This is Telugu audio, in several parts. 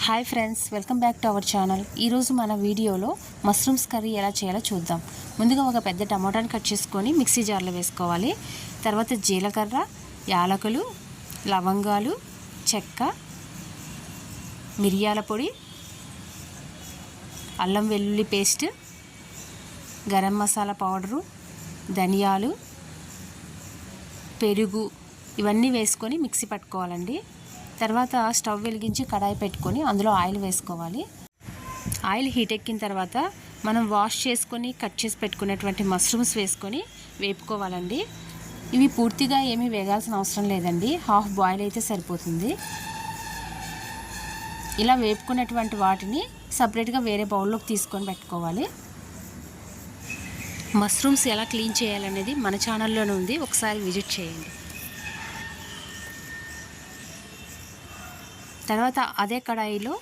Hi friends, welcome back to our channel. ఈరోజు మన వీడియోలో మష్రూమ్స్ కర్రీ ఎలా చేయాలో చూద్దాం. ముందుగా ఒక పెద్ద టమాటాని కట్ చేసుకొని మిక్సీ జార్లో వేసుకోవాలి. తర్వాత జీలకర్ర, యాలకులు, లవంగాలు, చెక్క, మిరియాల పొడి, అల్లం వెల్లుల్లి పేస్ట్, గరం మసాలా పౌడరు, ధనియాలు, పెరుగు ఇవన్నీ వేసుకొని మిక్సీ పట్టుకోవాలండి. తర్వాత స్టవ్ వెలిగించి కడాయి పెట్టుకొని అందులో ఆయిల్ వేసుకోవాలి. ఆయిల్ హీట్ ఎక్కిన తర్వాత మనం వాష్ చేసుకొని కట్ చేసి పెట్టుకునేటువంటి మష్రూమ్స్ వేసుకొని వేపుకోవాలండి. ఇవి పూర్తిగా ఏమీ వేగాల్సిన అవసరం లేదండి, హాఫ్ బాయిల్ అయితే సరిపోతుంది. ఇలా వేపుకునేటువంటి వాటిని సపరేట్గా వేరే బౌల్లోకి తీసుకొని పెట్టుకోవాలి. మష్రూమ్స్ ఎలా క్లీన్ చేయాలనేది మన ఛానల్లోనే ఉంది, ఒకసారి విజిట్ చేయండి. తర్వాత అదే కడాయిలో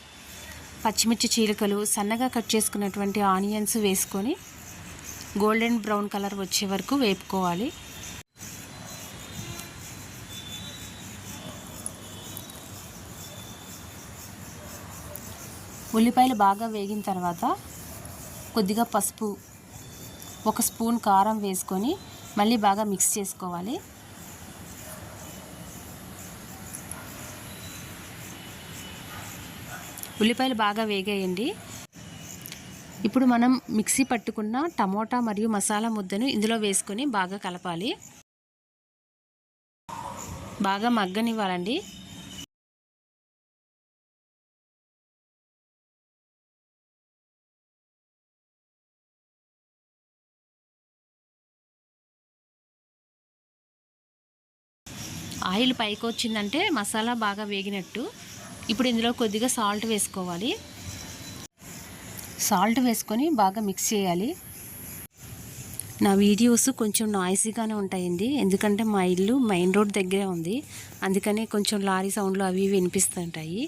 పచ్చిమిర్చి చీలికలు, సన్నగా కట్ చేసుకున్నటువంటి ఆనియన్స్ వేసుకొని గోల్డెన్ బ్రౌన్ కలర్ వచ్చే వరకు వేపుకోవాలి. ఉల్లిపాయలు బాగా వేగిన తర్వాత కొద్దిగా పసుపు, 1 స్పూన్ కారం వేసుకొని మళ్ళీ బాగా మిక్స్ చేసుకోవాలి. ఉల్లిపాయలు బాగా వేగాయండి. ఇప్పుడు మనం మిక్సీ పట్టుకున్న టమోటా మరియు మసాలా ముద్దను ఇందులో వేసుకొని బాగా కలపాలి. బాగా మగ్గనివ్వాలండి. ఆయిల్ పైకి వచ్చిందంటే మసాలా బాగా వేగినట్టు. ఇప్పుడు ఇందులో కొద్దిగా సాల్ట్ వేసుకోవాలి. సాల్ట్ వేసుకొని బాగా మిక్స్ చేయాలి. నా వీడియోస్ కొంచెం నాయిసీగానే ఉంటాయండి, ఎందుకంటే మా ఇల్లు మెయిన్ రోడ్ దగ్గరే ఉంది, అందుకని కొంచెం లారీ సౌండ్లు అవి వినిపిస్తుంటాయి.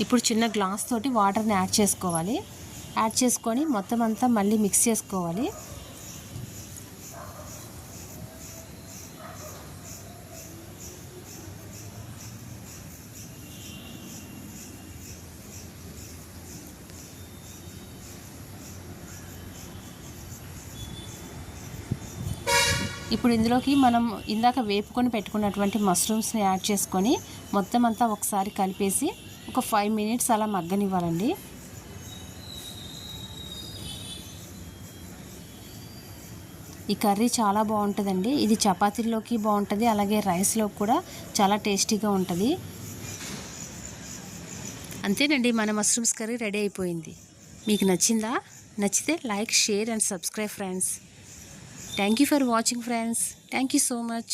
ఇప్పుడు చిన్న గ్లాస్ తోటి వాటర్ని యాడ్ చేసుకోవాలి. యాడ్ చేసుకొని మొత్తం అంతా మళ్ళీ మిక్స్ చేసుకోవాలి. ఇప్పుడు ఇందులోకి మనం ఇందాక వేపుకొని పెట్టుకున్నటువంటి మష్రూమ్స్ని యాడ్ చేసుకొని మొత్తం అంతా ఒకసారి కలిపేసి ఒక 5 మినిట్స్ అలా మగ్గనివ్వాలండి. ఈ కర్రీ చాలా బాగుంటుందండి. ఇది చపాతీల్లోకి బాగుంటుంది, అలాగే రైస్లో కూడా చాలా టేస్టీగా ఉంటుంది. అంతేనండి, మన మష్రూమ్స్ కర్రీ రెడీ అయిపోయింది. మీకు నచ్చిందా? నచ్చితే like, share and subscribe friends. Thank you for watching friends. Thank you so much.